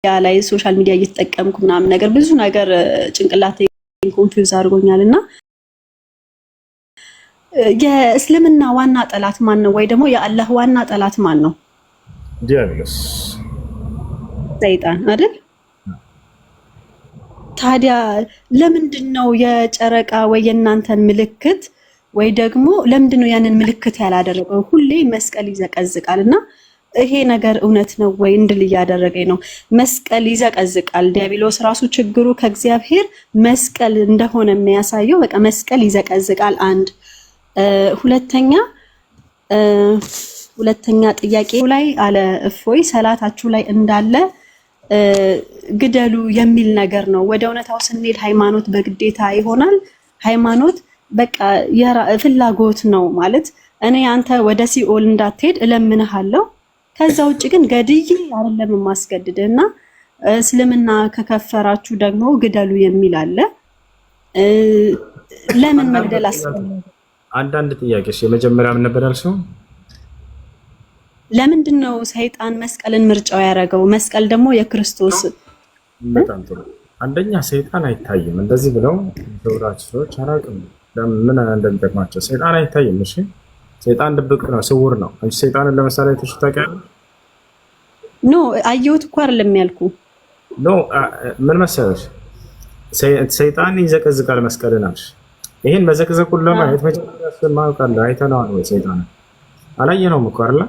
ላይ ሶሻል ሚዲያ እየተጠቀምኩ ምናምን ነገር ብዙ ነገር ጭንቅላቴ ኮንፊውዝ አድርጎኛልና የእስልምና ዋና ጠላት ማን ነው? ወይ ደግሞ የአላህ ዋና ጠላት ማን ነው? ዲያብሎስ ሰይጣን አይደል? ታዲያ ለምንድን ነው የጨረቃ ወይ የእናንተን ምልክት ወይ ደግሞ ለምንድን ነው ያንን ምልክት ያላደረገው? ሁሌ መስቀል ይዘቀዝቃልና ይሄ ነገር እውነት ነው ወይ እንድል እያደረገኝ ነው። መስቀል ይዘቀዝቃል። ዲያብሎስ ራሱ ችግሩ ከእግዚአብሔር መስቀል እንደሆነ የሚያሳየው በቃ መስቀል ይዘቀዝቃል። አንድ ሁለተኛ ጥያቄ ላይ አለ እፎይ ሰላታችሁ ላይ እንዳለ ግደሉ የሚል ነገር ነው። ወደ እውነታው ስንሄድ ሃይማኖት በግዴታ ይሆናል? ሃይማኖት በቃ ፍላጎት ነው ማለት እኔ አንተ ወደ ሲኦል እንዳትሄድ እለምንሃለሁ፣ ከዛ ውጭ ግን ገድዬ አይደለም የማስገድድህና እስልምና ከከፈራችሁ ደግሞ ግደሉ የሚል አለ። ለምን መግደል አስፈለገ? አንዳንድ ጥያቄሽ የመጀመሪያ ምን ነበር ያልሽው? ለምንድን ነው ሰይጣን መስቀልን ምርጫው ያደረገው? መስቀል ደግሞ የክርስቶስ። በጣም ጥሩ። አንደኛ ሰይጣን አይታይም እንደዚህ ብለው ተውራች ሰዎች አራቅም ምን እንደሚጠቅማቸው። ሰይጣን አይታይም። እሺ ሰይጣን ድብቅ ነው፣ ስውር ነው። አንቺ ሰይጣንን ለምሳሌ ተሽታቂያለሽ? ኖ አየሁት እኮ አይደለም ያልኩ። ኖ ምን መሰለሽ ሰይጣን ይዘቀዝቃል መስቀልን አልሽ። ይሄን መዘቅዘቁን ለማየት መጀመሪያ ማውቃለሁ አይተናል ወይ? ሰይጣን አላየነውም እኮ አይደል?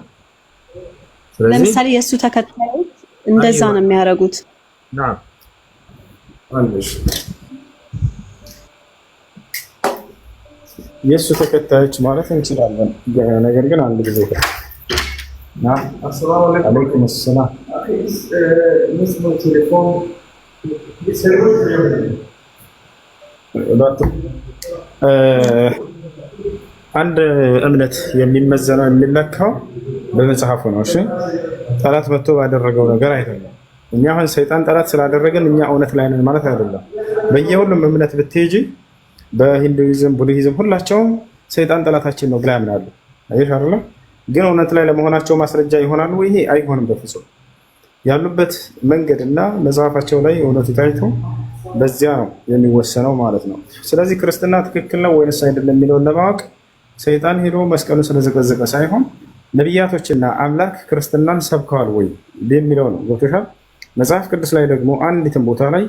ለምሳሌ የእሱ ተከታዮች እንደዛ ነው የሚያደርጉት። የእሱ ተከታዮች ማለት እንችላለን። ነገር ግን አንድ ጊዜ አለይኩም ሰላም አንድ እምነት የሚመዘነው የሚለካው በመጽሐፉ ነው። እሺ ጠላት መጥቶ ባደረገው ነገር አይደለም። እኛ አሁን ሰይጣን ጠላት ስላደረገን እኛ እውነት ላይ ነን ማለት አይደለም። በየሁሉም እምነት ብትሄጂ በሂንዱይዝም፣ ቡድሂዝም ሁላቸውም ሰይጣን ጠላታችን ነው ብላ ያምናሉ። አይሽ አይደለ? ግን እውነት ላይ ለመሆናቸው ማስረጃ ይሆናሉ ወይ? ይሄ አይሆንም በፍጹም። ያሉበት መንገድና መጽሐፋቸው ላይ እውነቱ ታይቶ በዚያ ነው የሚወሰነው ማለት ነው። ስለዚህ ክርስትና ትክክል ነው ወይንስ አይደለም የሚለውን ለማወቅ ሰይጣን ሄዶ መስቀሉን ስለዘቀዘቀ ሳይሆን ነቢያቶችና አምላክ ክርስትናን ሰብከዋል ወይ የሚለው ነው። ገብቶሻል? መጽሐፍ ቅዱስ ላይ ደግሞ አንዲትም ቦታ ላይ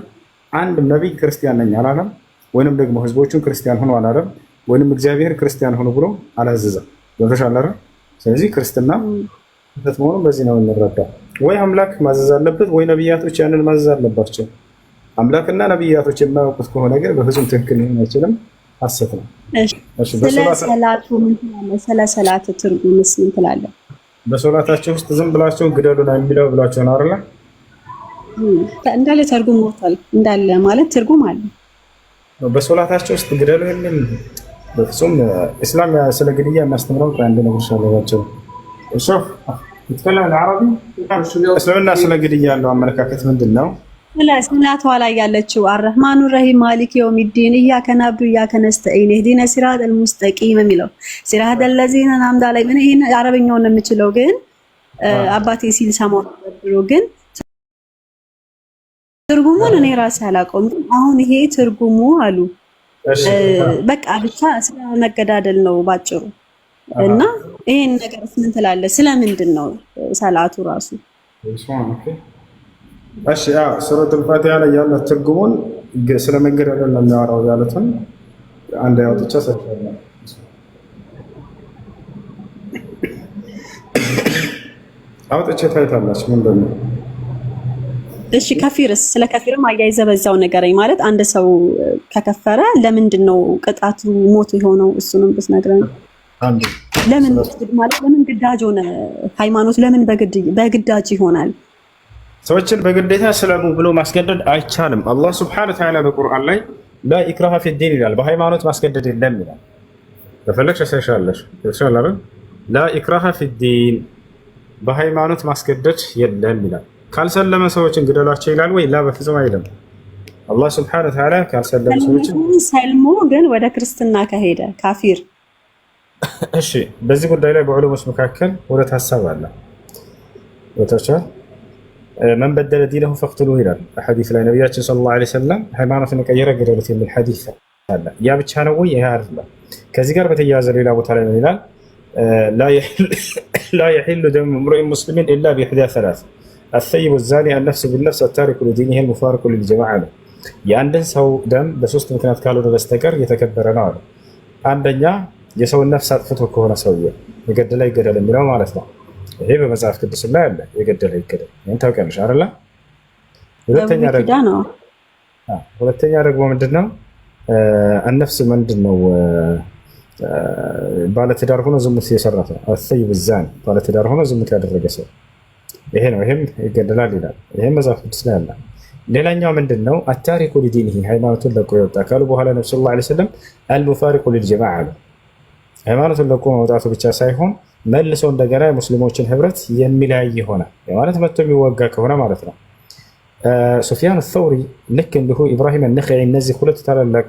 አንድም ነቢይ ክርስቲያን ነኝ አላለም፣ ወይንም ደግሞ ህዝቦቹን ክርስቲያን ሆኖ አላለም፣ ወይንም እግዚአብሔር ክርስቲያን ሆኖ ብሎ አላዘዘም። ገብቶሻል አይደል? ስለዚህ ክርስትና መሆኑን በዚህ ነው የምንረዳው። ወይ አምላክ ማዘዝ አለበት ወይ ነቢያቶች ያንን ማዘዝ አለባቸው። አምላክና ነቢያቶች የማያውቁት ከሆነ ግን በፍጹም ትክክል ሊሆን አይችልም፣ ሐሰት ነው። ስለ ሰላት ትርጉምስ ምን ትላለህ? በሶላታቸው ውስጥ ዝም ብላቸው ግደሉ ነው የሚለው ብላቸው ነው አይደል? እንዳለ ትርጉም ወጣል እንዳለ ማለት ትርጉም አለ። በሶላታቸው ውስጥ ግደሉ የሚል በፍጹም እስላም ስለ ግድያ የሚያስተምረው አንድ ነገር ሻለባቸው። እሺ ይተከለሙ አረቢ እስልምና ስለ ግድያ ያለው አመለካከት ምንድን ነው? ሰላቷ ላይ ያለችው አርህማኑ ረሂም ማሊክ የውሚዲን ኢያከ ነዕቡዱ ወኢያከ ነስተዒን ኢህዲነ ሲራጠል ሙስተቂም የሚለው ሲራጠል ለዚነ አንዐምተ ዐለይሂም። ይሄን አረበኛውን ነው የምችለው፣ ግን አባቴ ሲል ሰማሁ ድሮ። ግን ትርጉሙን እኔ ራሴ አላውቀውም። አሁን ይሄ ትርጉሙ አሉ በቃ ብቻ ስለ መገዳደል ነው ባጭሩ። እና ይሄን ነገር ምን ትላለህ? ስለምንድን ነው ሰላቱ ራሱ? እሺ ሱረቱል ፋቲሃ ላይ ያለው ትርጉሙን ስለ መገዳደል ነው የሚያወራው ያሉትን አንድ ያውጥቻ ሰጥቷል። አውጥቼ ታይታላችሁ ምንድን ነው? እሺ ከፊርስ? ስለ ከፊርም አያይዘህ በዛው ነገረኝ። ማለት አንድ ሰው ከከፈረ ለምንድን ነው ቅጣቱ ሞት የሆነው? እሱንም ብትነግረን። ለምን ማለት ለምን ግዳጅ ሆነ? ሃይማኖት ለምን በግዳጅ ይሆናል? ሰዎችን በግዴታ ስለሙ ብሎ ማስገደድ አይቻልም። አላህ ሱብሓነሁ ወተዓላ በቁርአን ላይ ላ ኢክራሀ ፊዲን ይላል። በሃይማኖት ማስገደድ የለም ይላል። ከፈለግሽ ያሳይሻለሽ ይሻላል። ላ ኢክራሀ ፊዲን በሃይማኖት ማስገደድ የለም ይላል። ካልሰለመ ሰዎችን ግደሏቸው ይላል ወይ? ላ በፍጹም አይልም። አላህ ሱብሓነሁ ወተዓላ ካልሰለመ ሰዎችን ሰልሞ ግን ወደ ክርስትና ከሄደ ካፊር። እሺ በዚህ ጉዳይ ላይ በዑለሞች መካከል ሁለት ሀሳብ አለ። ወታቻ መን በደለ ዲነሁ ፈቅትሉሁ ይላል ሐዲስ ላይ ነቢያችን ሰለላሁ ዐለይሂ ወሰለም ሃይማኖትን የቀየረ ግደሉት የሚል ሐዲስ አለ። ያ ብቻ ነው ወይ? ይሄ አይደለም። ከዚህ ጋር በተያያዘ ሌላ ቦታ ላይ ምን ይላል? ላ የሒሉ ደሙ እምሪኢን ሙስሊሚን ኢላ ቢኢሕዳ ሰላስ አሰይቡ ዛኒ አነፍሱ ቢነፍስ አታሪኩ ሊዲኒሂ አልሙፋሪቁ ሊልጀማዓ ነው። የአንድን ሰው ደም በሶስት ምክንያት ካልሆነ በስተቀር የተከበረ ነው አለ። አንደኛ የሰውን ነፍስ አጥፍቶ ከሆነ ሰውዬው የገደለ ይገደል የሚለው ማለት ነው። ይሄ በመጽሐፍ ቅዱስ ላይ አለ። የገደለ ይገደል። ይሄን ታውቂያለሽ አይደል? ሁለተኛ ደግሞ ምንድነው? አነፍስ ምንድነው? ባለትዳር ሆኖ ዝሙት የሰራ ሰው አሰይብ ዛኒ፣ ባለትዳር ሆኖ ዝሙት ያደረገ ሰው ይሄ ነው። ይሄም ይገደላል ይላል። ይሄም መጽሐፍ ቅዱስ ላይ አለ። ሌላኛው ምንድነው? አታሪኩ ሊዲኒሂ፣ ሃይማኖቱን ለቆ የወጣ ካሉ በኋላ ነብዩ ሰለላሁ ዐለይሂ ወሰለም አልሙፋሪቁ ሊልጀማዓ አሉ። ሃይማኖቱን ለቆ መውጣቱ ብቻ ሳይሆን መልሶ እንደገና የሙስሊሞችን ህብረት የሚለያይ ይሆናል ማለት መጥቶ የሚዋጋ ከሆነ ማለት ነው። ሱፊያን አልተውሪ ልክ እንዲሁ ኢብራሂም አልነኸዒ፣ እነዚህ ሁለት ታላላቅ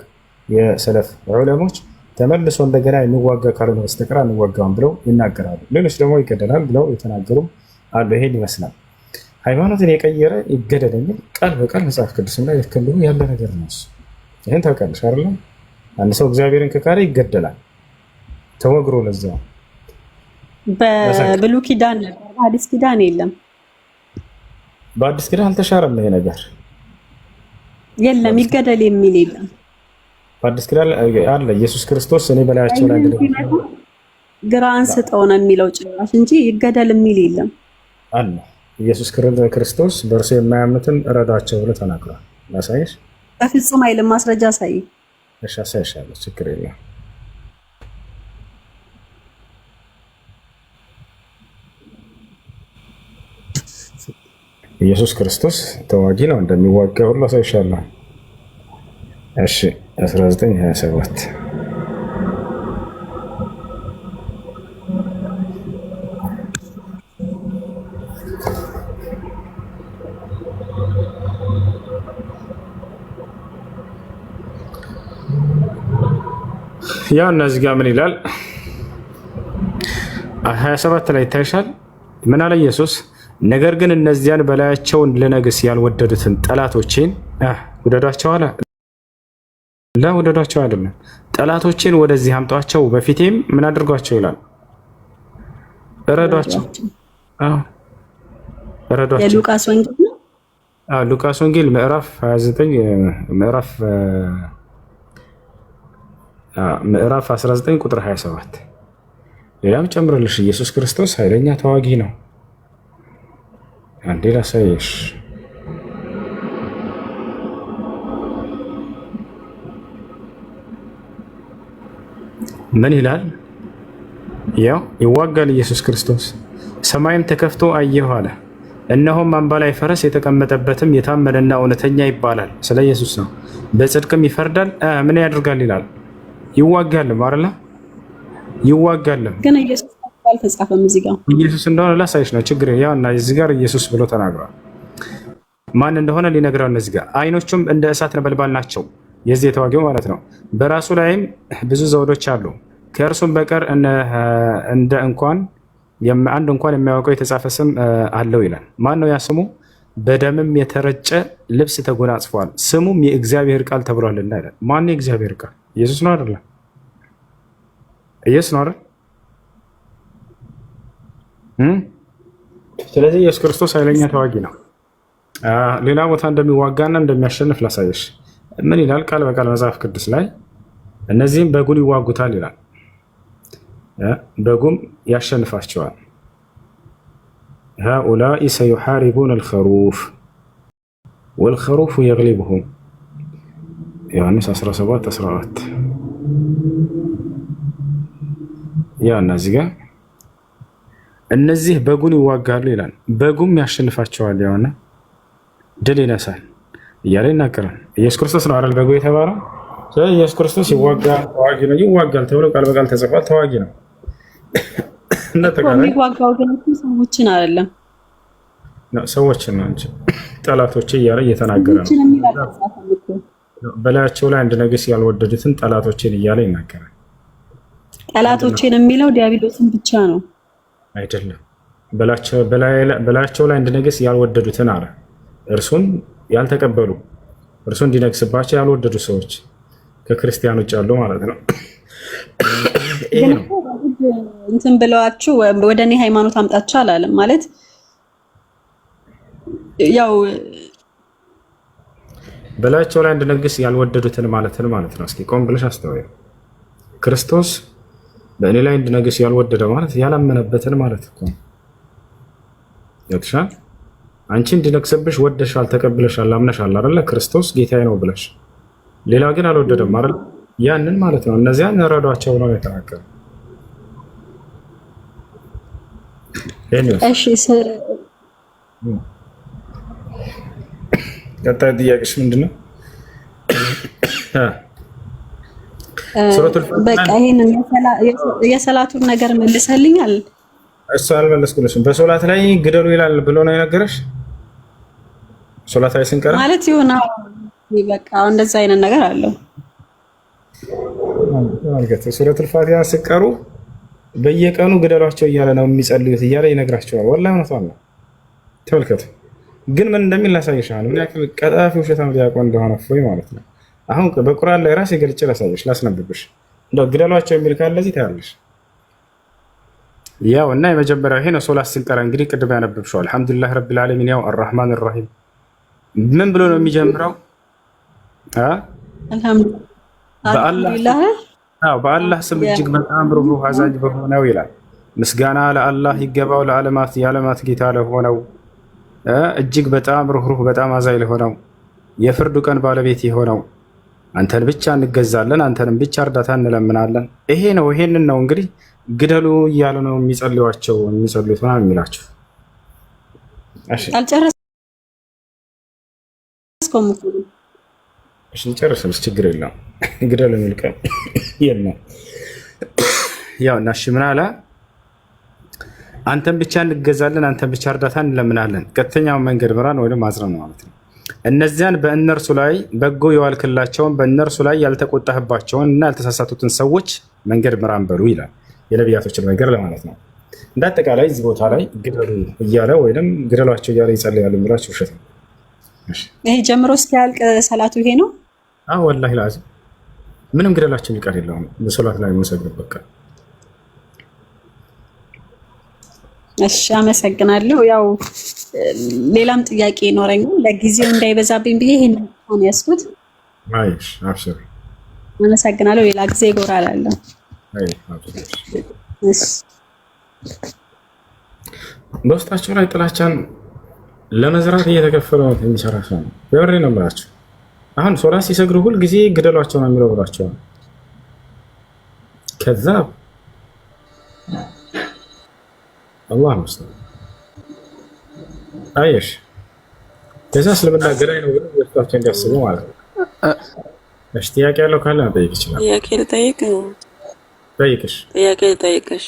የሰለፍ ዑለሞች ተመልሶ እንደገና የሚዋጋ ካልሆነ በስተቀር አንዋጋም ብለው ይናገራሉ። ሌሎች ደግሞ ይገደላል ብለው የተናገሩ አሉ። ይሄን ይመስላል። ሃይማኖትን የቀየረ ይገደል የሚል ቃል በቃል መጽሐፍ ቅዱስም ላይ ልክ እንዲሁ ያለ ነገር ነው። ይህን ታውቃለሽ አይደለም? አንድ ሰው እግዚአብሔርን ከካደ ይገደላል ተወግሮ። ለዛ በብሉይ ኪዳን ነበር፣ በአዲስ ኪዳን የለም። በአዲስ ኪዳን አልተሻረም ይሄ ነገር የለም፣ ይገደል የሚል የለም። በአዲስ ኪዳን አለ። ኢየሱስ ክርስቶስ እኔ በላያቸው ላይ ግራ አንስጠው ነው የሚለው ጭራሽ እንጂ ይገደል የሚል የለም አለ። ኢየሱስ ክርስቶስ በእርሱ የማያምኑትን እረዳቸው ብሎ ተናግሯል። ላሳይሽ? በፍጹም አይልም። ማስረጃ ሳይ። እሺ አሳይሻለሁ፣ ችግር የለም። ኢየሱስ ክርስቶስ ተዋጊ ነው፣ እንደሚዋጋ ሁሉ አሳይሻለሁ። እሺ 1927 ያው እነዚህ ጋር ምን ይላል? 27 ላይ ይታይሻል። ምን አለ ኢየሱስ? ነገር ግን እነዚያን በላያቸውን ልነግስ ያልወደዱትን ጠላቶቼን ውደዷቸው አለ። ለውደዷቸው አይደለም፣ ጠላቶቼን ወደዚህ አምጧቸው፣ በፊቴም ምን አድርጓቸው ይላል? እረዷቸው። እረዷቸው። የሉቃስ ወንጌል ነው። ሉቃስ ወንጌል ምዕራፍ 29 ምዕራፍ 19 ቁጥር 27። ሌላም ጨምረልሽ። ኢየሱስ ክርስቶስ ኃይለኛ ተዋጊ ነው። አንዴ ላሳየሽ። ምን ይላል? ያው ይዋጋል ኢየሱስ ክርስቶስ። ሰማይም ተከፍቶ አየሁ አለ፣ እነሆም አምባላይ ፈረስ የተቀመጠበትም የታመነና እውነተኛ ይባላል። ስለ ኢየሱስ ነው። በጽድቅም ይፈርዳል። ምን ያደርጋል ይላል? ይዋጋልም አይደለ? ይዋጋልም። ግን ኢየሱስ አልተጻፈም እዚህ ጋር። ኢየሱስ እንደሆነ ላሳይሽ ነው። ችግር ያው እና እዚህ ጋር ኢየሱስ ብሎ ተናግሯል። ማን እንደሆነ ሊነግረው እዚህ ጋር። አይኖቹም እንደ እሳት ነበልባል ናቸው። የዚህ የተዋጊው ማለት ነው። በራሱ ላይም ብዙ ዘውዶች አሉ። ከእርሱም በቀር እንደ እንኳን አንድ እንኳን የሚያውቀው የተጻፈ ስም አለው ይላል። ማን ነው ያ ስሙ? በደምም የተረጨ ልብስ ተጎናጽፏል፣ ስሙም የእግዚአብሔር ቃል ተብሏልና ይላል። ማን ነው የእግዚአብሔር ቃል? ኢየሱስ ነው አይደለ? ኢየሱስ ነው አይደል? ስለዚህ ኢየሱስ ክርስቶስ ኃይለኛ ተዋጊ ነው። ሌላ ቦታ እንደሚዋጋና እንደሚያሸንፍ ላሳየሽ። ምን ይላል? ቃል በቃል መጽሐፍ ቅዱስ ላይ እነዚህም በጉን ይዋጉታል ይላል። በጉም ያሸንፋቸዋል። ሃኡላኢ ሰዩሓሪቡነ አልኸሩፍ ወልኸሩፉ የግሊብሁም። ዮሐንስ 17:14 ያ እነዚህ ጋር እነዚህ በጉን ይዋጋሉ ይላል። በጉም ያሸንፋቸዋል፣ ያውና ድል ይነሳል እያለ ይናገራል። ኢየሱስ ክርስቶስ ነው አይደል በጉ የተባለው? ስለዚህ ኢየሱስ ክርስቶስ ይዋጋል፣ ተዋጊ ነው። ይዋጋል ተብሎ ቃል በቃል ተጽፏል። ተዋጊ ነው። የሚዋጋው ግን ሰዎችን አይደለም፣ ሰዎችን ነው እንጂ ጠላቶቼ እያለ እየተናገረ ነው። በላያቸው ላይ አንድ ነገስ ያልወደዱትን ጠላቶችን እያለ ይናገራል። ጠላቶችን የሚለው ዲያብሎስን ብቻ ነው አይደለም። በላያቸው ላይ እንዲነግስ ያልወደዱትን አለ። እርሱን ያልተቀበሉ እርሱ እንዲነግስባቸው ያልወደዱ ሰዎች ከክርስቲያኖች አሉ ማለት ነው። ይሄ ነው እንትን ብለዋችሁ ወደ እኔ ሃይማኖት አምጣችሁ አላለም ማለት ያው በላያቸው ላይ እንዲነግስ ያልወደዱትን ማለት ነው። እስኪ ቆም ብለሽ አስተውይ። ክርስቶስ በእኔ ላይ እንዲነግስ ያልወደደ ማለት ያላመነበትን ማለት እኮ ያትሻ አንቺ እንዲነግስብሽ ወደሻል፣ ተቀብለሻል፣ አምነሻል አይደለ? ክርስቶስ ጌታዬ ነው ብለሽ ሌላ ግን አልወደደም አይደል? ያንን ማለት ነው። እነዚያን ረዷቸው ነው የተናገረው። እሺ ቀጣይ ጥያቄሽ ምንድነው? በቃ ይሄንን የሰላቱን ነገር መልሰልኛል። እሱ አልመለስኩልሽም። በሶላት ላይ ግደሉ ይላል ብሎ ነው የነገረሽ? ሶላት ላይ ስንቀራ ማለት ይሆና በቃ እንደዛ አይነት ነገር አለው ማለት ሱረቱል ፋቲሃ ሲቀሩ በየቀኑ ግደሏቸው እያለ ነው የሚጸልዩት እያለ ይነግራቸዋል። ወላሂ እውነቷን ነው። ተመልከቱ ግን ምን እንደሚል ላሳይሻለሁ። ምን ያክል ቀጣፊ ውሸታም ዲያቆን እንደሆነ እፎይ ማለት ነው። አሁን በቁርአን ላይ ራሴ ገልጬ ላሳይሽ፣ ላስነብብሽ። እንደው ግደሏቸው የሚል ካለ እዚህ ታያለሽ። ያው እና የመጀመሪያው ይሄ ነው። ሶላት ስንቀራ እንግዲህ ቅድም ያነበብሽው አልሐምዱሊላህ ረቢል ዓለሚን ያው አርራህማን አርራሂም ምን ብሎ ነው የሚጀምረው? አልሐምዱሊላህ በአላህ ስም እጅግ በጣም ሩህሩህ አዛኝ በሆነው ይላል። ምስጋና ለአላህ ይገባው ለዓለማት የዓለማት ጌታ ለሆነው እጅግ በጣም ሩህሩህ በጣም አዛኝ ለሆነው የፍርዱ ቀን ባለቤት የሆነው አንተን ብቻ እንገዛለን፣ አንተንም ብቻ እርዳታ እንለምናለን። ይሄ ነው። ይሄንን ነው እንግዲህ ግደሉ እያሉ ነው የሚጸልዩት ምናምን የሚላቸው። አልጨረስኩም እኮ እሺ ጨርሰን ችግር የለም። ግደሉ የሚል ቀን የለም። ያው እና እሺ ምን አለ? አንተን ብቻ እንገዛለን፣ አንተን ብቻ እርዳታ እንለምናለን፣ ቀጥተኛውን መንገድ ምራን ወይም አዝረን ማለት ነው። እነዚያን በእነርሱ ላይ በጎ የዋልክላቸውን በእነርሱ ላይ ያልተቆጣህባቸውን እና ያልተሳሳቱትን ሰዎች መንገድ ምራን በሉ ይላል። የነቢያቶችን መንገድ ለማለት ነው። እንደ አጠቃላይ እዚህ ቦታ ላይ ግደሉ እያለ ወይም ግደሏቸው እያለ ይጸልያሉ የሚላቸው ውሸት ነው። ይሄ ጀምሮ እስኪያልቅ ሰላቱ ይሄ ነው። ወላሂ ላዚም ምንም ግደላቸው የሚቀር የለውም። በሶላት ላይ የሚሰግድበት ቀን። እሺ አመሰግናለሁ። ያው ሌላም ጥያቄ ይኖረኛል ለጊዜው እንዳይበዛብኝ ብዬ ይሄን ነው ያስኩት። አይሽ አብሽር። አመሰግናለሁ። ሌላ ጊዜ እጎራላለሁ። በውስጣቸው ላይ ጥላቻን ለመዝራት እየተከፈለው የሚሰራ ሰው ነው። በወሬ ነው የምላቸው። አሁን ሶላት ሲሰግዱ ሁል ጊዜ ግደሏቸው ነው የሚለው ብሏቸዋል። ከዛ አላህ መስለ አይሽ ከዛ እስልምና ገዳይ ነው ብለው ወጣቸው እንዲያስቡ ማለት ነው። እሺ ጥያቄ ያለው ካለ መጠየቅ ይችላል። ጥያቄ ልጠይቅ ነው? ጠይቅሽ። ጥያቄ ልጠይቅሽ።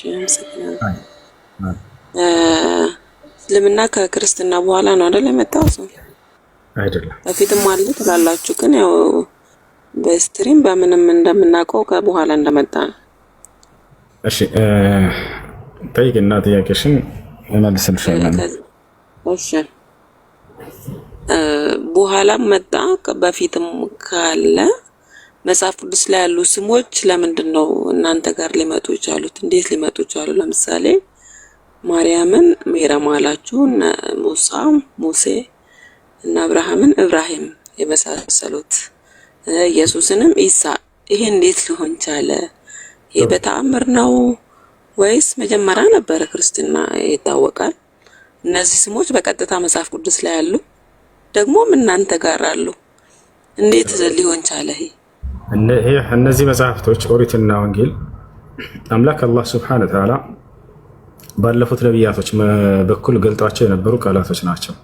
እስልምና ከክርስትና በኋላ ነው አይደል የመጣው? ሰው አይደለም በፊትም አለ ትላላችሁ፣ ግን ያው በስትሪም በምንም እንደምናውቀው ከበኋላ እንደመጣ ነው። እሺ ጠይቅና ጥያቄሽን እመልስልሻለሁ። እሺ በኋላም መጣ በፊትም ካለ መጽሐፍ ቅዱስ ላይ ያሉ ስሞች ለምንድን ነው እናንተ ጋር ሊመጡ ይቻሉት? እንዴት ሊመጡ ይቻሉ? ለምሳሌ ማርያምን ሜራም አላችሁ፣ ሙሳ ሙሴ እና አብርሃምን እብራሂም የመሳሰሉት፣ ኢየሱስንም ኢሳ። ይሄ እንዴት ሊሆን ቻለ? ይሄ በተአምር ነው ወይስ መጀመሪያ ነበረ ክርስትና? ይታወቃል። እነዚህ ስሞች በቀጥታ መጽሐፍ ቅዱስ ላይ አሉ፣ ደግሞም እናንተ ጋር አሉ። እንዴት ሊሆን ቻለ? ይሄ እነዚህ መጽሐፍቶች ኦሪትና ወንጌል አምላክ አላህ ሱብሓነሁ ወተዓላ ባለፉት ነቢያቶች በኩል ገልጧቸው የነበሩ ቃላቶች ናቸው።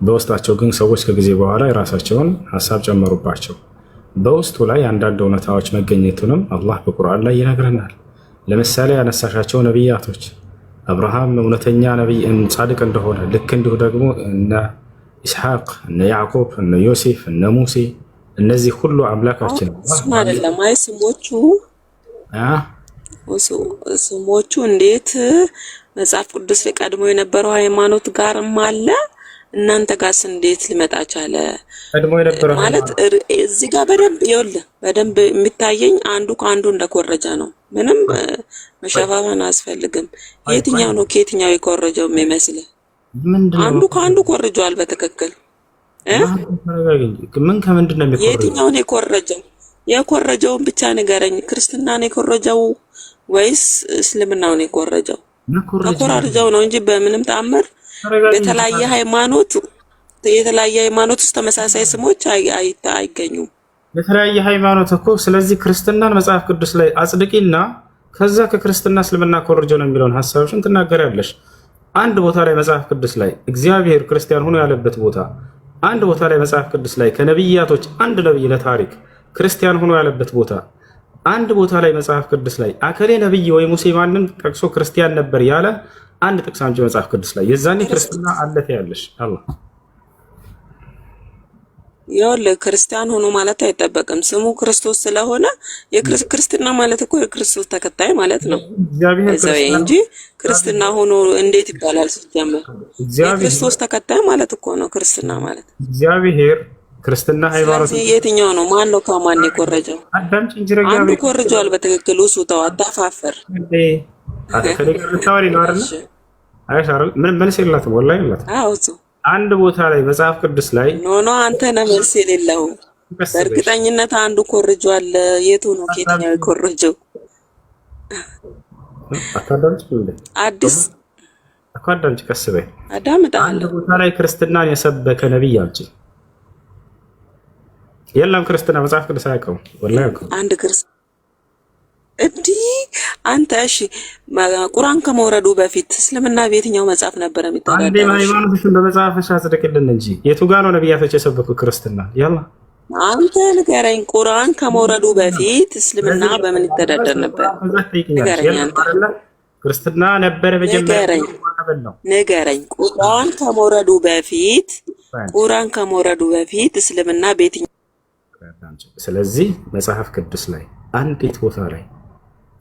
በውስጣቸው ግን ሰዎች ከጊዜ በኋላ የራሳቸውን ሀሳብ ጨመሩባቸው። በውስጡ ላይ አንዳንድ እውነታዎች መገኘቱንም አላህ በቁርአን ላይ ይነግረናል። ለምሳሌ ያነሳሻቸው ነቢያቶች አብርሃም እውነተኛ ነቢይ ጻድቅ እንደሆነ፣ ልክ እንዲሁ ደግሞ እነ ኢስሐቅ፣ እነ ያዕቆብ፣ እነ ዮሴፍ፣ እነ ሙሴ እነዚህ ሁሉ አምላካችን እሱም አይደለም። አይ ስሞቹ እንዴት መጽሐፍ ቅዱስ ላይ ቀድሞ የነበረው ሃይማኖት ጋርም አለ። እናንተ ጋርስ እንዴት ሊመጣ ቻለ? ቀድሞ የነበረው ማለት እዚህ ጋር በደንብ የሚታየኝ አንዱ ከአንዱ እንደኮረጀ ነው። ምንም መሸፋፈን አያስፈልግም። የትኛው ነው ከየትኛው የኮረጀው የሚመስልህ? አንዱ ከአንዱ ኮርጇል በትክክል ምን ከምንድን ነው የሚኮረጀው? የትኛው ነው የኮረጀው? የኮረጀውን ብቻ ንገረኝ። ክርስትና ነው የኮረጀው ወይስ እስልምናው ነው የኮረጀው? ተኮራርጀው ነው እንጂ በምንም ተአምር የተለያየ ሃይማኖት ውስጥ ተመሳሳይ ስሞች አይገኙም። የተለያየ ሃይማኖት እኮ። ስለዚህ ክርስትናን መጽሐፍ ቅዱስ ላይ አጽድቂና ከዛ ከክርስትና እስልምና ኮርጆ ነው የሚለውን ሐሳብሽን ትናገሪያለሽ። አንድ ቦታ ላይ መጽሐፍ ቅዱስ ላይ እግዚአብሔር ክርስቲያን ሆኖ ያለበት ቦታ፣ አንድ ቦታ ላይ መጽሐፍ ቅዱስ ላይ ከነብያቶች አንድ ነብይ ለታሪክ ክርስቲያን ሆኖ ያለበት ቦታ፣ አንድ ቦታ ላይ መጽሐፍ ቅዱስ ላይ አከሌ ነብይ ወይ ሙሴ ማንን ጠቅሶ ክርስቲያን ነበር ያለ አንድ ጥቅስ አምጪ መጽሐፍ ቅዱስ ላይ። የዛኔ ክርስትና አለተ ያለሽ አላህ ይኸውልህ ክርስቲያን ሆኖ ማለት አይጠበቅም። ስሙ ክርስቶስ ስለሆነ ክርስትና ማለት እኮ የክርስቶስ ተከታይ ማለት ነው እንጂ ክርስትና ሆኖ እንዴት ይባላል? ሲጀመር የክርስቶስ ተከታይ ማለት እኮ ነው ክርስትና ማለት። እግዚአብሔር ክርስትና ሃይማኖት የትኛው ነው? ማን ነው ከማን የኮረጀው? አንዱ ኮርጇል በትክክል። እሱ ተው አታፋፈር። ምን መልስ የላትም ወላሂ የላትም። አንድ ቦታ ላይ መጽሐፍ ቅዱስ ላይ ኖ አንተ ነህ መልስ የሌለው። በእርግጠኝነት አንዱ ኮርጇል። የቱ ነው ከየትኛው የኮረጀው? አዲስ አዳምጪ፣ ቀስ በይ አዳምጣለሁ። አንድ ቦታ ላይ ክርስትናን የሰበከ ነብይ አምጪ። የለም ክርስትና መጽሐፍ ቅዱስ አያውቀውም ወላሂ አያውቀውም። አንድ ክርስቲያን እንዲህ አንተ እሺ፣ ቁርአን ከመውረዱ በፊት እስልምና በየትኛው መጽሐፍ ነበር የሚተዳደረው? አንዴ ሃይማኖትሽን በመጽሐፍሽ አጽድቅልን እንጂ የቱ ጋር ነው ነብያቶች የሰበኩ ክርስትና? ያላ አንተ ንገረኝ። ቁርአን ከመውረዱ በፊት እስልምና በምን ይተዳደር ነበር? ክርስትና ነበር መጀመሪያ። ንገረኝ። ቁርአን ከመውረዱ በፊት እስልምና በየትኛው? ስለዚህ መጽሐፍ ቅዱስ ላይ አንዲት ቦታ ላይ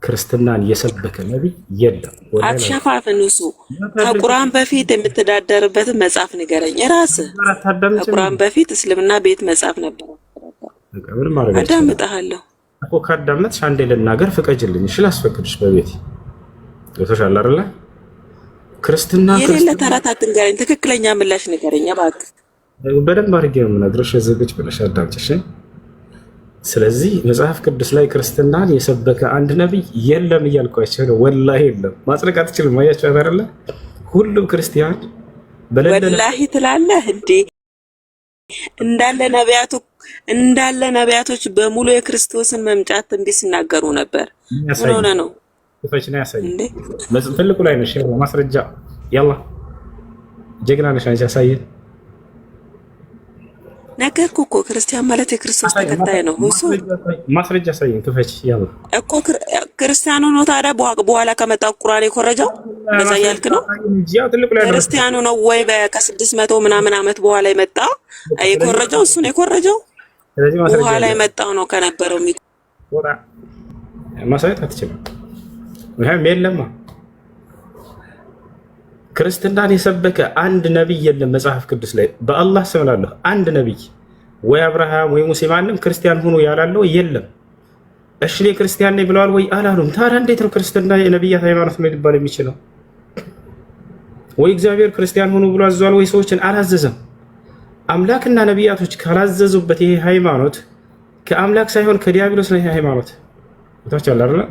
ክርስትናን የሰበከ ነብይ የለም። አትሸፋፍን። እሱ ከቁርአን በፊት የምትዳደርበትን መጽሐፍ ንገረኝ። እራስህ ከቁርአን በፊት እስልምና ቤት መጽሐፍ ነበር። አዳምጥሃለሁ እኮ። ካዳመጥሽ አንዴ ልናገር ፍቀጅልኝ። እሺ ላስፈቅድሽ በቤት ገብቶሻል አይደለ? ክርስትና የሌለ ተረት አትንገረኝ። ትክክለኛ ምላሽ ንገረኝ እባክህ። በደንብ አድርጌ ነው የምነግርሽ። ዝግጅ ብለሽ አዳምጪሽ። ስለዚህ መጽሐፍ ቅዱስ ላይ ክርስትናን የሰበከ አንድ ነብይ የለም እያልኳቸው ነው። ወላሂ የለም። ማጽደቅ አትችልም። አያችሁ አይደለ? ሁሉም ክርስቲያን ወላሂ ትላለህ እንዴ? እንዳለ ነቢያቶች በሙሉ የክርስቶስን መምጫት ትንቢት ሲናገሩ ነበር። ምን ሆነ ነው? ፈችና ያሳይ እንዴ? ትልቁ ላይ ነሽ። ማስረጃ ያላ ጀግና ነሽ አንቺ። ያሳየን ነገርኩህ እኮ ክርስቲያን ማለት የክርስቶስ ተከታይ ነው። እሱ ማስረጃ ሳይን ክፈች ያው እኮ ክርስቲያኑ ነው። ታዲያ በኋላ ከመጣው ቁርአን የኮረጀው እንደዛ ያልክ ነው? ክርስቲያኑ ነው ወይ ከ600 ምናምን ዓመት በኋላ የመጣ የኮረጀው? እሱ ነው የኮረጀው። በኋላ የመጣው ነው ከነበረው ወራ ማሳየት አትችልም። ይሄም የለማ ክርስትናን የሰበከ አንድ ነብይ የለም መጽሐፍ ቅዱስ ላይ። በአላህ ስም እላለሁ አንድ ነብይ ወይ አብርሃም ወይ ሙሴ ማንም ክርስቲያን ሆኖ ያላለው የለም። እሺ ክርስቲያን ነኝ ብለዋል ወይ አላሉም? ታዲያ እንዴት ነው ክርስትና የነብያት ሃይማኖት ነው ሊባል የሚችለው? ወይ እግዚአብሔር ክርስቲያን ሆኖ ብሎ አዟል ወይ ሰዎችን አላዘዘም? አምላክና ነብያቶች ካላዘዙበት ይሄ ሃይማኖት ከአምላክ ሳይሆን ከዲያብሎስ ነው ይሄ ሃይማኖት። ታቻለ አይደል?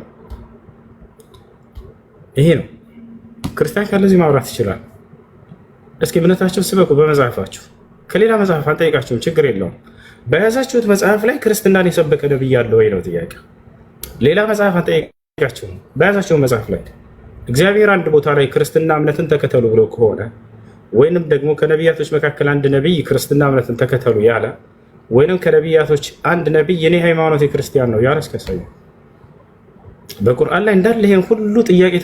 ይሄ ነው ክርስቲያን ካለዚህ ማውራት ይችላል። እስኪ እምነታችሁን ስበኩ በመጽሐፋችሁ። ከሌላ መጽሐፍ አንጠይቃችሁም፣ ችግር የለውም። በያዛችሁት መጽሐፍ ላይ ክርስትናን የሰበከ ነብይ አለ ወይ ነው ጥያቄ። ሌላ መጽሐፍ አንጠይቃችሁም። በያዛችሁት መጽሐፍ ላይ እግዚአብሔር አንድ ቦታ ላይ ክርስትና እምነትን ተከተሉ ብሎ ከሆነ ወይንም ደግሞ ከነቢያቶች መካከል አንድ ነብይ ክርስትና እምነትን ተከተሉ ያለ ወይንም ከነቢያቶች አንድ ነብይ የኔ ሃይማኖት የክርስቲያን ነው ያለ እስከሰዩ በቁርአን ላይ እንዳለ ይሄን ሁሉ ጥያቄ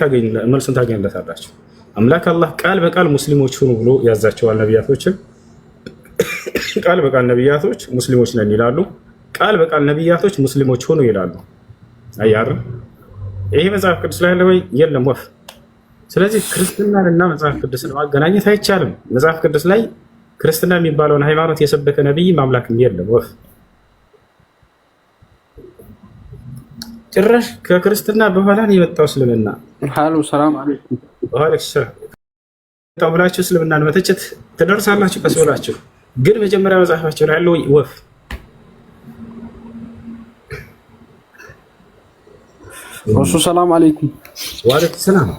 መልሱን ታገኝለታላችሁ። አምላክ አላህ ቃል በቃል ሙስሊሞች ሁኑ ብሎ ያዛቸዋል። ነቢያቶችን ቃል በቃል ነቢያቶች ሙስሊሞች ነን ይላሉ። ቃል በቃል ነቢያቶች ሙስሊሞች ሁኑ ይላሉ። አያር ይሄ መጽሐፍ ቅዱስ ላይ ያለ ወይ? የለም። ወፍ ስለዚህ ክርስትናን እና መጽሐፍ ቅዱስን ማገናኘት አይቻልም። መጽሐፍ ቅዱስ ላይ ክርስትና የሚባለውን ሃይማኖት የሰበከ ነብይ ማምላክም የለም። ወፍ ጭራሽ ከክርስትና በኋላ ነው የመጣው እስልምና። ሃሎ ሰላም አለይኩም ብላችሁ እስልምናን መተቸት ትደርሳላችሁ ቀስ ብላችሁ። ግን መጀመሪያ መጽሐፋቸው ላይ ያለው ወፍ እሱ ሰላም አለይኩም ወአለይኩም ሰላም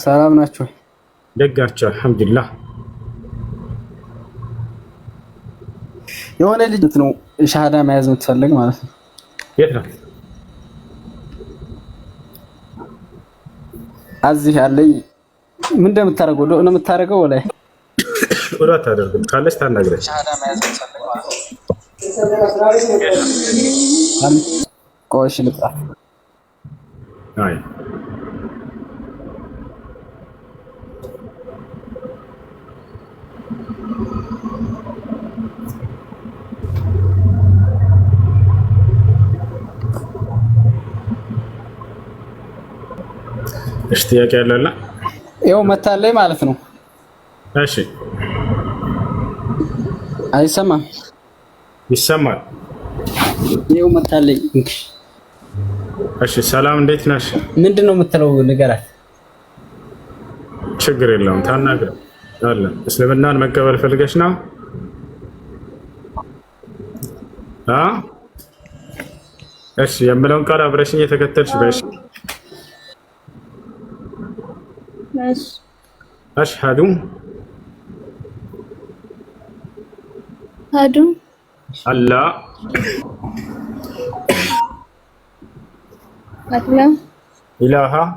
ሰላም ናችሁ? ደጋችሁ አልሐምዱሊላህ። የሆነ ልጅ ነው ሻሃዳ መያዝ የምትፈልግ ማለት ነው። የት ነው? እዚህ ያለኝ ምን እንደምታደርገው ነው የምታደርገው? ወላይ ወራ ታደርግም ካለች ታናግረች። ሻሃዳ መያዝ የምትፈልግ ማለት ነው። ቆይሽ ልጣ አይ እሺ ጥያቄ ያለና ይኸው መታለይ ማለት ነው። እሺ አይሰማም? ይሰማል። ይኸው መታለይ። እሺ ሰላም እንዴት ነሽ? ምንድነው የምትለው ንገራት። ችግር የለውም ታናግረው አለ። እስልምናን መቀበል ፈልገሽ ነው? እሺ የምለውን ቃል አብረሽኝ የተከተልሽ በሽ أشهد أن لا إله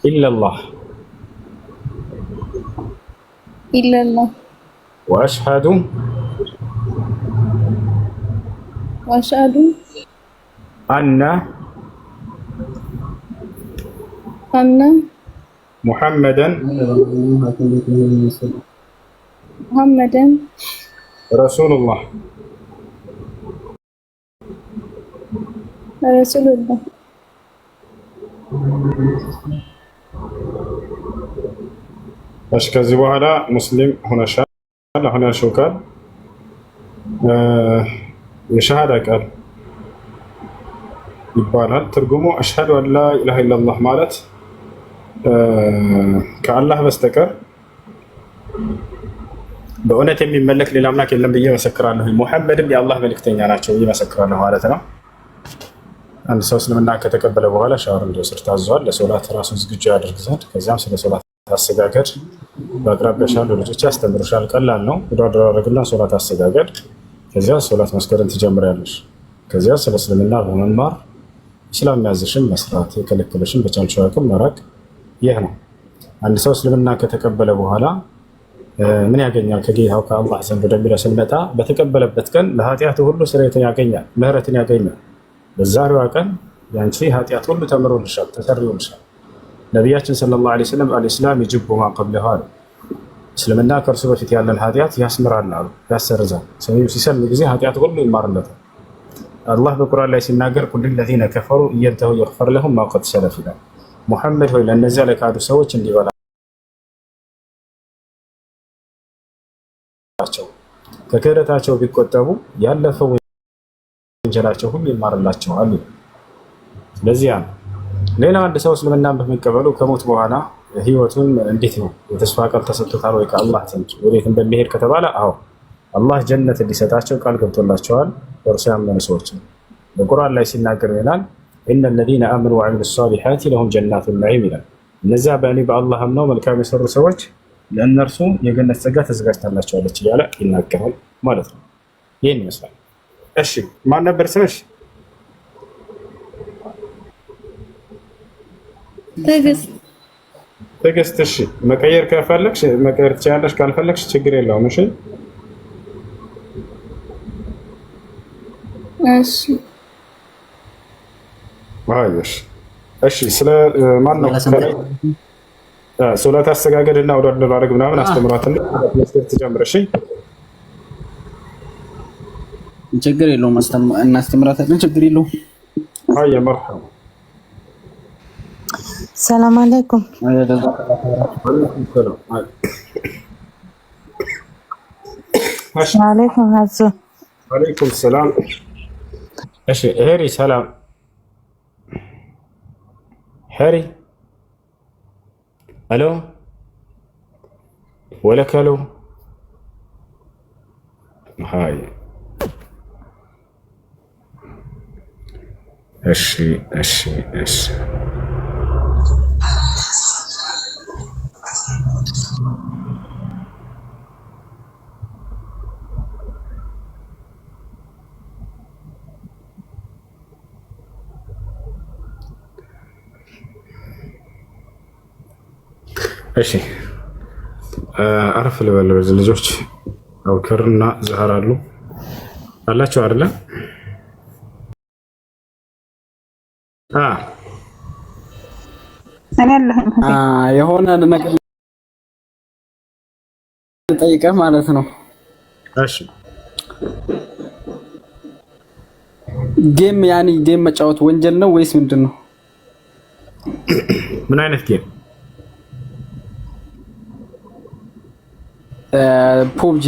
إلا الله وأشهد أن محمدا رسول الله ايش ከዚህ በኋላ ሙስሊም ሆነሻል። አሁን ያልሽው ቃል የሸሃዳ ቃል ይባላል። ትርጉሙ አሽሀዱ አን ላ ኢላሀ ኢለላህ ማለት ከአላህ በስተቀር በእውነት የሚመለክ ሌላ አምላክ የለም ብዬ መሰክራለሁ፣ ሙሐመድም የአላህ መልእክተኛ ናቸው ብዬ መሰክራለሁ ማለት ነው። አንድ ሰው እስልምና ከተቀበለ በኋላ ሻወር እንዲወስድ ታዟል። ለሶላት ራሱን ዝግጁ ያደርግ ዘንድ፣ ከዚያም ስለ ሶላት አሰጋገድ በአቅራቢያሽ ያሉ ልጆች ያስተምሩሻል። ቀላል ነው። ወደ አደራረግና ሶላት አሰጋገድ፣ ከዚያ ሶላት መስገድን ትጀምሪያለሽ። ከዚያ ስለ እስልምና በመማር ኢስላም ያዘሽን መስራት፣ የከለከለሽን በቻልሽው አቅም መራቅ። ይህ ነው። አንድ ሰው እስልምና ከተቀበለ በኋላ ምን ያገኛል? ከጌታው ከአላህ ዘንድ ወደሚለው ስንመጣ በተቀበለበት ቀን ለኃጢአቱ ሁሉ ስርየትን ያገኛል፣ ምህረትን ያገኛል። በዛሬዋ ቀን ያንቺ ኃጢአት ሁሉ ተምሮልሻል፣ ተሰርዮልሻል። ነቢያችን ሰለላሁ ዐለይሂ ወሰለም አልኢስላም ይጅቡ ማ ቀብለሁ አሉ። እስልምና ከእርሱ በፊት ያለን ኃጢአት ያስምራል አሉ፣ ያሰርዛል። ሰው ሲሰልም ጊዜ ኃጢአት ሁሉ ይማርለታል። አላህ በቁርአን ላይ ሲናገር ቁል ለዚነ ከፈሩ እየንተሁ ይግፈር ለሁም ማ ቀድ ሰለፍ ይላል። ሙሐመድ ሆይ ለእነዚያ ለካዱ ሰዎች እንዲበላቸው ከክህደታቸው ቢቆጠቡ ያለፈው ወንጀላቸው ሁሉ ይማርላቸዋል። ስለዚህ ነው። ሌላ አንድ ሰው እስልምናን በመቀበሉ ከሞት በኋላ ህይወቱን እንዴት ነው የተስፋ ቃል ተሰጥቶታል ወይ ከአላህ ዘንድ ወዴት እንደሚሄድ ከተባለ አዎ አላህ ጀነት እንዲሰጣቸው ቃል ገብቶላቸዋል። በእርሱ ያመኑ ሰዎች በቁርአን ላይ ሲናገር ይላል ኢነ ለዚነ አመኑ ወዐሚሉ ሷሊሓቲ ለሁም ጀናቱ ነዒም ይላል። እነዚያ በእኔ በአላህ አምነው መልካም የሰሩ ሰዎች ለእነርሱ የገነት ጸጋ ተዘጋጅታላቸዋለች እያለ ይናገራል ማለት ነው። ይህን ይመስላል። እሺ ማን ነበር ስምሽ? ትዕግስት። እሺ መቀየር ከፈለግሽ መቀየር ትችያለሽ፣ ካልፈለግሽ ችግር የለውም። እሺ እሺ አይሽ እሺ። ስለ ማን ነው ሶላት አሰጋገድ እና ወደ አደራረግ ምናምን አስተምሯትና መስገድ ትጀምር። እሺ ችግር የለውም እናስተምራታለን። ችግር የለውም። አይ መርሐባ ሰላም አለይኩም። ወአለይኩም ሀሱ ወአለይኩም ሰላም። እሺ ሄሪ ሰላም ሄሪ አሎ ወለክ አሎ ሃይ እሺ እሺ እሺ እሺ አረፍ ልበል። ልጆች አቡከርና ዛህራ አሉ አላችሁ አይደለ? የሆነ ነገር ጠይቀህ ማለት ነው። እሺ ጌም መጫወት ወንጀል ነው ወይስ ምንድን ነው? ምን አይነት ጌም? ፖብጂ።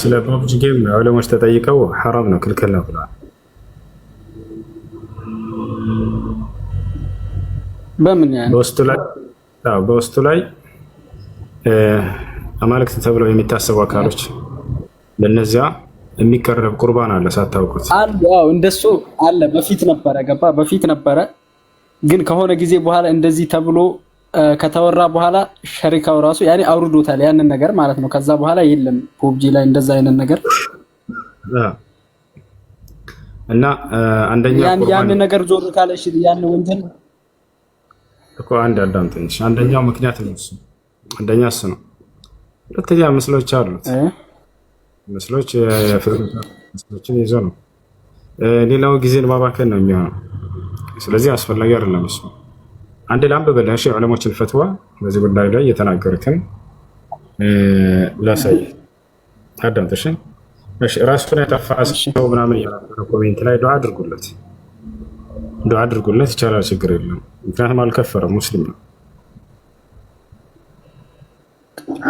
ስለ ፖብጂ ጌም ዑለሞች ተጠይቀው ሐራም ነው ክልክል ነው ብለዋል። በምን በውስጡ ላይ አማልክት ተብለው የሚታሰቡ አካሎች ለነዚያ የሚቀርብ ቁርባን አለ ሳታውቁት አሉ። እንደሱ አለ። በፊት ነበረ ግን ከሆነ ጊዜ በኋላ እንደዚህ ተብሎ ከተወራ በኋላ ሸሪካው ራሱ አውርዶታል ያንን ነገር ማለት ነው። ከዛ በኋላ የለም ፖብጂ ላይ እንደዛ አይነት ነገር እና አንደኛ ያንን ነገር ዞር ካለ እሺ ያን ወንጀል እኮ አዳምጠኝ። አንደኛው ምክንያት ነው እሱ። አንደኛ እሱ ነው። ሁለተኛ ምስሎች አሉት። ምስሎች ምስሎችን ይዞ ነው። ሌላው ጊዜን ማባከን ነው የሚሆነው። ስለዚህ አስፈላጊ አይደለም እሱ። አንድ ላንብብልህ እሺ፣ ዑለሞችን ፈትዋ በዚህ ጉዳይ ላይ የተናገሩትን ላሳይ። አዳምጥ እሺ። እሺ ራሱን ያጠፋ ሰው ምናምን ያለው ኮሜንት ላይ ዱዓ አድርጉለት ይቻላል፣ ችግር የለም። ምክንያቱም አልከፈረም፣ ሙስሊም ነው።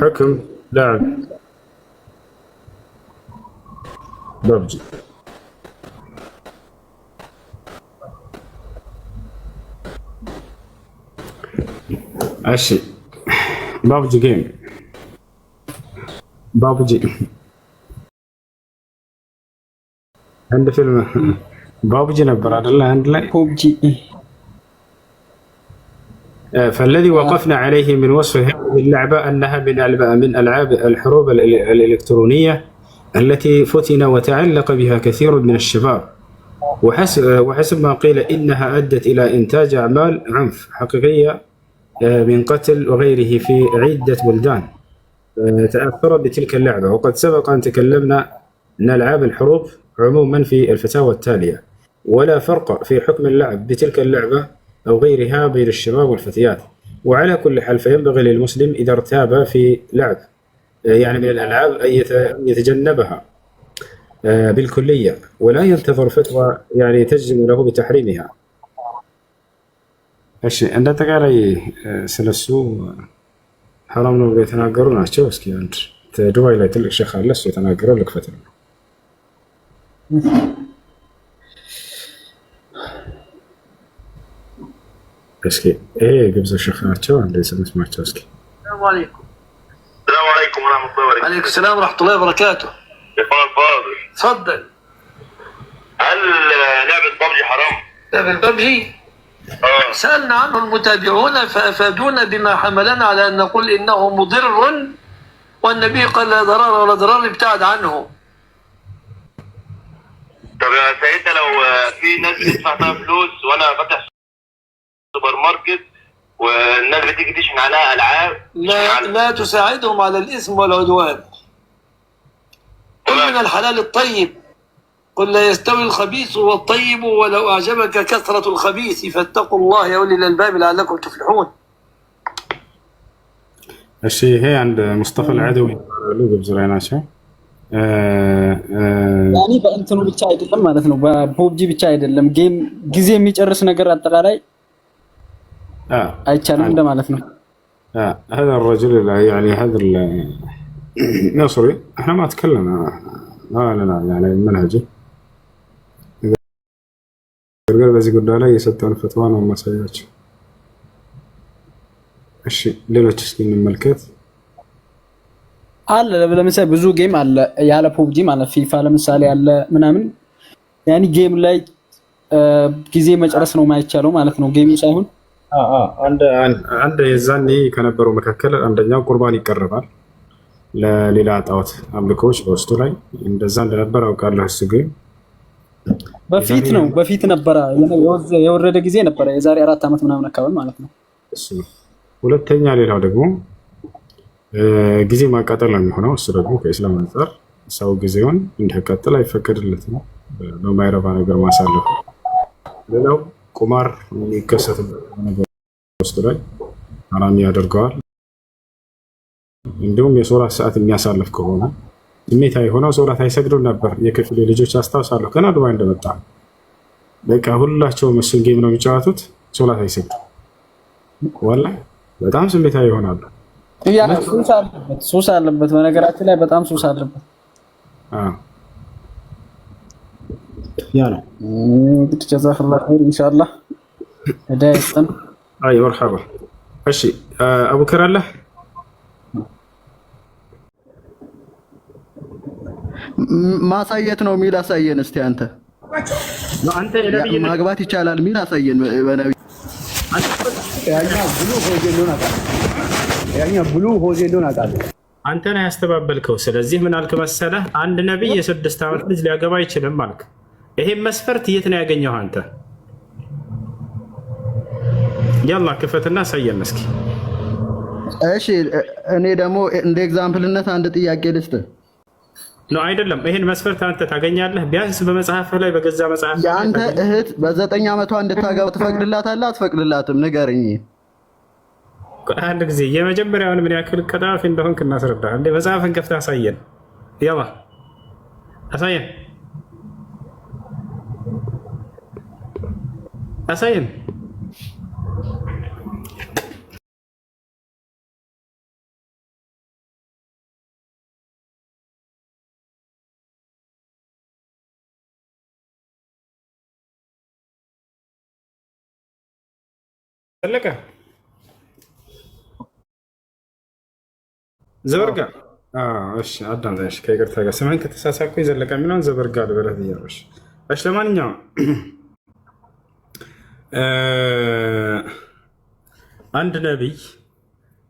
ሕክም ላዕብ ፖብጂ እሺ ፖብጂ ጌም ፖብጂ عند فيلم بابجي نبر عند لا ፖብጂ فالذي وقفنا عليه من وصف هذه اللعبة أنها من ألعاب الحروب الإلكترونية التي فتن وتعلق بها كثير من الشباب، وحسب ما قيل إنها أدت إلى إنتاج أعمال عنف حقيقية من قتل وغيره في عدة بلدان تأثرت بتلك اللعبة. وقد سبق أن تكلمنا أن ألعاب الحروب عموما في الفتاوى التالية: ولا فرق في حكم اللعب بتلك اللعبة أو غيرها بين الشباب والفتيات. وعلى كل حال فينبغي للمسلم إذا ارتاب في لعب من الألعاب أن يتجنبها بالكلية ولا ينتظر فتوى تجزم له بتحريمها. እሺ እንደተቃላይ ስለሱ حرام ነው የተናገሩ ናቸው። እስኪ አንድ ዱባይ ላይ ትልቅ ሼክ አለ እሱ የተናገረው ልክፈት ነው። እስኪ ይሄ ግብጽ ሼክ ናቸው አንዴ ስንስማቸው እስኪ። السلام عليكم. السلام عليكم ورحمة الله وبركاته. عليكم السلام ورحمة الله وبركاته. يا اخوان الفاضل. تفضل. هل لعبة ببجي حرام؟ لعبة ببجي؟ سألنا عنه المتابعون فأفادونا بما حملنا على أن نقول إنه مضر والنبي قال لا ضرر ولا ضرار ابتعد عنه. طب يا سيدنا لو في ناس بتدفع فيها فلوس وأنا فاتح سوبر ماركت والناس بتيجي تشحن عليها ألعاب لا تساعدهم على الإثم والعدوان. قل من الحلال الطيب قل لا يستوي الخبيث والطيب ولو أعجبك كثرة الخبيث فاتقوا الله يا أولي الألباب لعلكم تفلحون. الشيء هي عند مصطفى العدوي له قبل زرعنا شو ያኔ በእንትኑ ብቻ አይደለም ማለት ነው፣ በፖብጂ ብቻ አይደለም። ጌም ጊዜ የሚጨርስ ነገር አጠቃላይ አይቻልም እንደማለት ነው። هذا الرجل يعني هذا النصري احنا ما تكلمنا ما لنا يعني منهجه غير በዚህ ጉዳይ ላይ የሰጠውን ፈትዋ ነው ማሳያችሁ። እሺ ሌሎች እስኪ እንመልከት። አለ ለምሳሌ ብዙ ጌም አለ ያለ ፖብጂ ማለት ፊፋ ለምሳሌ አለ ምናምን ያኒ ጌም ላይ ጊዜ መጨረስ ነው የማይቻለው ማለት ነው። ጌም ሳይሆን አንድ የዛኔ ከነበሩ መካከል አንደኛው ቁርባን ይቀርባል ለሌላ ጣዖት አምልኮች በውስጡ ላይ እንደዛ እንደነበር አውቃለሁ። እሱ ግን በፊት ነበረ የወረደ ጊዜ ነበረ የዛሬ 4 ዓመት ምናምን አካባቢ ማለት ነው። እሱ ሁለተኛ ሌላው ደግሞ ጊዜ ማቃጠል ነው የሚሆነው። እሱ ደግሞ ከእስላም አንፃር ሰው ጊዜውን እንዲያቃጥል አይፈቀድለትም በማይረባ ነገር ማሳለፍ። ሌላው ቁማር የሚከሰትበት ነገር ውስጥ ላይ ሐራም ያደርገዋል። እንዲሁም የሶላት ሰዓት የሚያሳልፍ ከሆነ ስሜታዊ ሆነው ሶላት አይሰግዱም ነበር የክፍሌ ልጆች አስታውሳለሁ። ገና ዱባይ እንደመጣ በቃ ሁላቸውም እሱን ጌም ነው የሚጫወቱት፣ ሶላት አይሰግዱም። ወላሂ በጣም ስሜታዊ ይሆናሉ። ሱስ አለበት በነገራችን ላይ በጣም ሱስ አለበት። ያ ነው እንግዲህ ጀዛከላህ ኸይር ኢንሻአላህ ዳይስተን አይ መርሐባ። እሺ አቡከር አለ ማሳየት ነው የሚል አሳየን እስቲ አንተ ማግባት ይቻላል የሚል አሳየን በነብይ ያኛ ብሉ ሆዜሎን አውቃለሁ። አንተ ነህ ያስተባበልከው። ስለዚህ ምን አልክ መሰለህ? አንድ ነብይ የ6 ዓመት ልጅ ሊያገባ አይችልም አልክ። ይሄን መስፈርት የት ነው ያገኘው አንተ? ያላ ክፈትና አሳየን እስኪ። እሺ እኔ ደግሞ እንደ ኤግዛምፕልነት አንድ ጥያቄ ልስጥ ነው። አይደለም ይሄን መስፈርት አንተ ታገኛለህ? ቢያንስ በመጽሐፍ ላይ በገዛ መጽሐፍ የአንተ እህት በ9 ዓመቷ እንድታገባ ትፈቅድላታለህ አትፈቅድላትም? ንገረኝ። አንድ ጊዜ የመጀመሪያውን ምን ያክል ቀጣፊ እንደሆንክ እናስረዳ። እንደ መጽሐፍን ከፍተህ አሳየን። ያላ አሳየን አሳየን። ዘለቀ ዘበርጋ እሺ፣ አዳምጠኝ ከይቅርታ ጋር ስምህን ከተሳሳትኩኝ ዘለቀ የሚለውን ዘበርጋ ልበለት እያለሽ። እሺ ለማንኛውም አንድ ነቢይ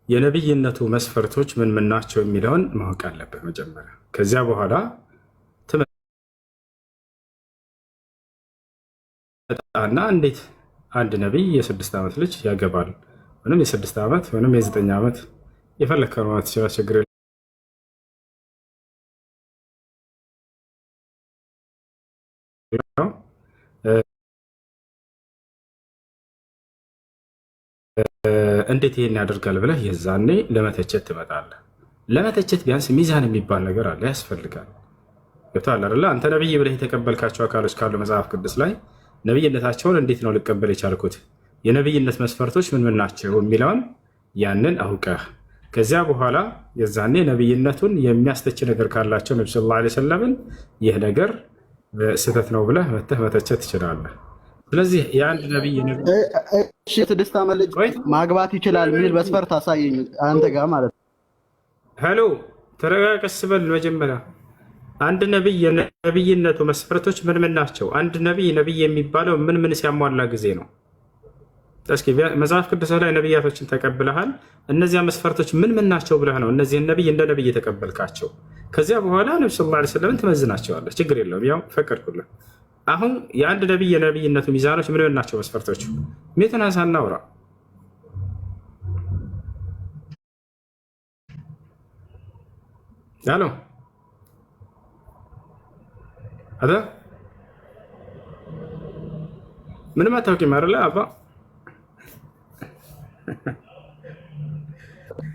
የነቢይነቱ መስፈርቶች ምን ምን ናቸው የሚለውን ማወቅ አለበት መጀመሪያ። ከዚያ በኋላ ትመጣና እንዴት አንድ ነቢይ የ6 ዓመት ልጅ ያገባል? ወይም የ6 ዓመት ወይም የ9 ዓመት የፈለከው ማለት ይችላል። ችግር የለውም። እንዴት ይሄን ያደርጋል ብለህ የዛኔ ለመተቸት ትመጣለህ። ለመተቸት ቢያንስ ሚዛን የሚባል ነገር አለ፣ ያስፈልጋል። ገብቶሃል አይደለ? አንተ ነቢይ ብለህ የተቀበልካቸው አካሎች ካሉ መጽሐፍ ቅዱስ ላይ ነቢይነታቸውን እንዴት ነው ልቀበል የቻልኩት፣ የነቢይነት መስፈርቶች ምን ምን ናቸው የሚለውን ያንን አውቀህ ከዚያ በኋላ የዛኔ ነቢይነቱን የሚያስተች ነገር ካላቸው ነቢ ሰለላሁ ዐለይሂ ወሰለምን ይህ ነገር ስህተት ነው ብለህ መተህ መተቸት ትችላለህ። ስለዚህ የአንድ ነቢይ 6 ዓመት ልጅ ማግባት ይችላል የሚል መስፈርት አሳየኝ አንተ ጋር ማለት ነው። ሄሎ ተረጋቀስ በል መጀመሪያ። አንድ ነቢይ የነቢይነቱ መስፈርቶች ምን ምን ናቸው? አንድ ነቢይ የሚባለው ምን ምን ሲያሟላ ጊዜ ነው? እስኪ መጽሐፍ ቅዱስ ላይ ነቢያቶችን ተቀብለሃል። እነዚያ መስፈርቶች ምን ምን ናቸው ብለህ ነው እነዚህን ነቢይ እንደ ነቢይ የተቀበልካቸው። ከዚያ በኋላ ነቢ ሰለላሁ ዐለይሂ ወሰለም ትመዝናቸዋለህ። ችግር የለውም፣ ያው ፈቀድኩልህ። አሁን የአንድ ነቢይ የነቢይነቱ ሚዛኖች ምን ምን ናቸው መስፈርቶቹ? ሜቱን ሳናውራ አሎ አዳ ምንም አታውቂም አይደለ አባ?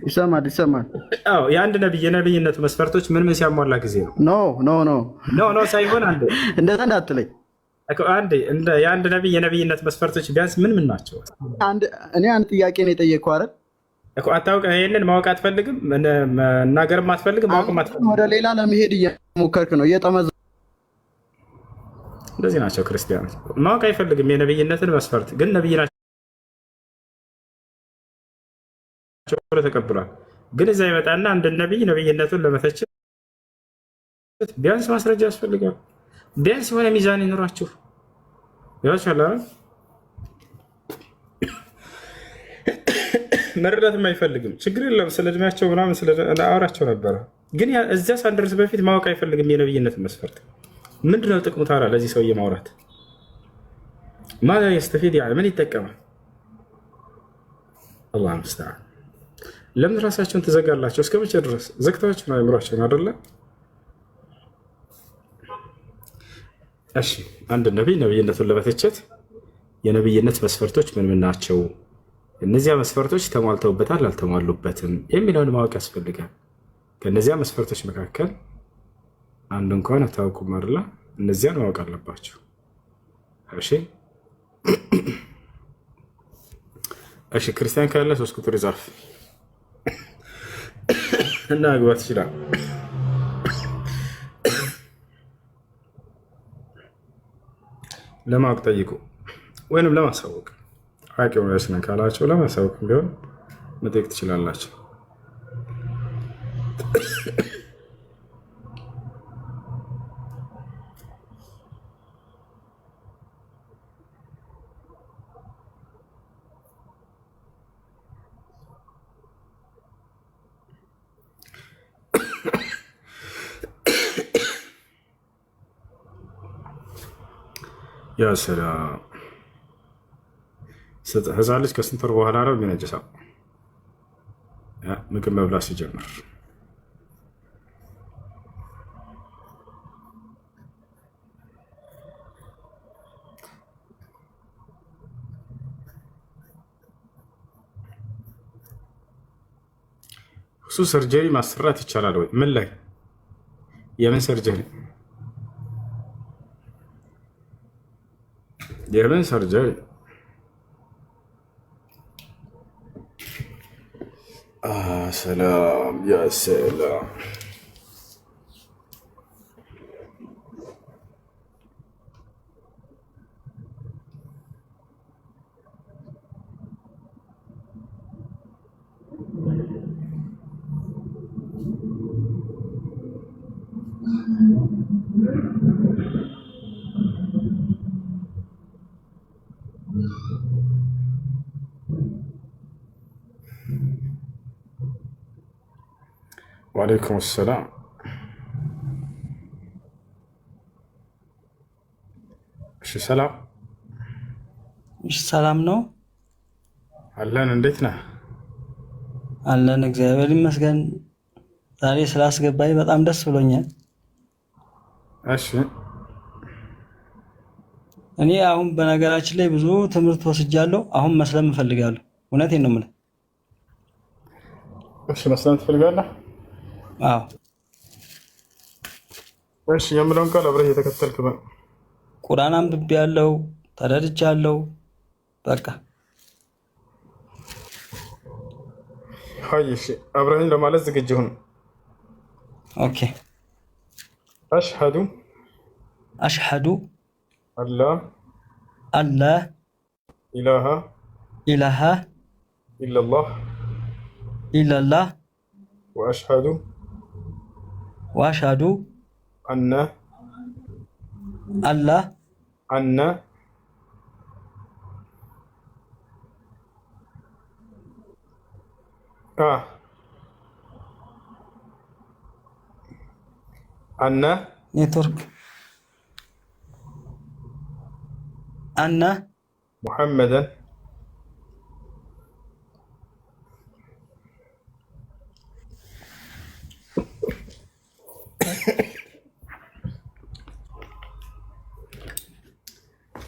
ይሰማል ይሰማል። አዎ የአንድ ነብይ የነብይነቱ መስፈርቶች ምን ሲያሟላ ጊዜ ነው? ኖ ሳይሆን አንድ እንደዛ እንዳትለኝ። አንድ እንደ የአንድ ነብይ የነብይነት መስፈርቶች ቢያንስ ምን ናቸው? እኔ አንድ ጥያቄ ነው የጠየቅኩህ አይደል እኮ አታውቅም። ይሄንን ማወቅ አትፈልግም፣ መናገርም አትፈልግም፣ ማወቅም አትፈልግም። ወደ ሌላ ለመሄድ እየሞከርክ ነው፣ እየጠመዘ እንደዚህ ናቸው ክርስቲያኖች። ማወቅ አይፈልግም የነብይነትን መስፈርት፣ ግን ነብይ ናቸው ተቀብሏል። ግን እዛ ይመጣና አንድ ነብይ ነብይነቱን ለመተቸት ቢያንስ ማስረጃ ያስፈልጋል። ቢያንስ የሆነ ሚዛን ይኖራችሁ ያቻላል። መረዳትም አይፈልግም። ችግር የለም። ስለ እድሜያቸው ምናምን አወራቸው ነበረ። ግን እዚያ ሳንደርስ በፊት ማወቅ አይፈልግም የነብይነትን መስፈርት። ምንድነው ጥቅሙ ታዲያ ለዚህ ሰውዬ ማውራት? ማዛ የስተፊድ ምን ይጠቀማል? አላህ ሙስተዓን። ለምን ራሳቸውን ትዘጋላቸው? እስከ መቼ ድረስ ዘግታችሁ ነው አይምሯቸውን አይደለ? እሺ አንድ ነብይ ነብይነቱን ለመተቸት የነብይነት መስፈርቶች ምን ናቸው? እነዚያ መስፈርቶች ተሟልተውበታል አልተሟሉበትም የሚለውን ማወቅ ያስፈልጋል። ከነዚያ መስፈርቶች መካከል አንዱ እንኳን አታውቁም አይደለ? እነዚያን ማወቅ አለባችሁ። እሺ ክርስቲያን ካለ 3 ቁጥር ይጻፍ እና አግባት ይችላል። ለማወቅ ጠይቁ ወይንም ለማሳወቅ አቂው ነው ካላቸው ለማሳወቅ ቢሆን መጠየቅ ትችላላችሁ። ያ ሰላም ህፃን ልጅ ከስንት ወር በኋላ ነው የሚነጅሰው? ምግብ መብላት ሲጀምር። እሱ ሰርጀሪ ማሰራት ይቻላል ወይ? ምን ላይ? የምን ሰርጀሪ? የምን ሰርጀሪ? ሰላም ያ ሰላም። ወአለይኩም ሰላም። እሺ ሰላም። እሺ ሰላም ነው አለን። እንዴት ነህ? አለን እግዚአብሔር ይመስገን። ዛሬ ስላስገባኝ በጣም ደስ ብሎኛል። እሺ እኔ አሁን በነገራችን ላይ ብዙ ትምህርት ወስጃለሁ። አሁን መስለም እፈልጋለሁ። እውነቴን ነው የምልህ። እሺ መስለም ትፈልጋለህ? አዎ። እሺ የምለውን ቃል አብረህ እየተከተልክ ነው። ቁርአን አንብቤያለሁ፣ ተረድቻለሁ። በቃ ሀይ እሺ አብረህን ለማለት ዝግጁ ሁን። ኦኬ። አሽሀዱ አላ ኢላሃ ኢለላህ ወአሽሀዱ አነ ኔትወርክ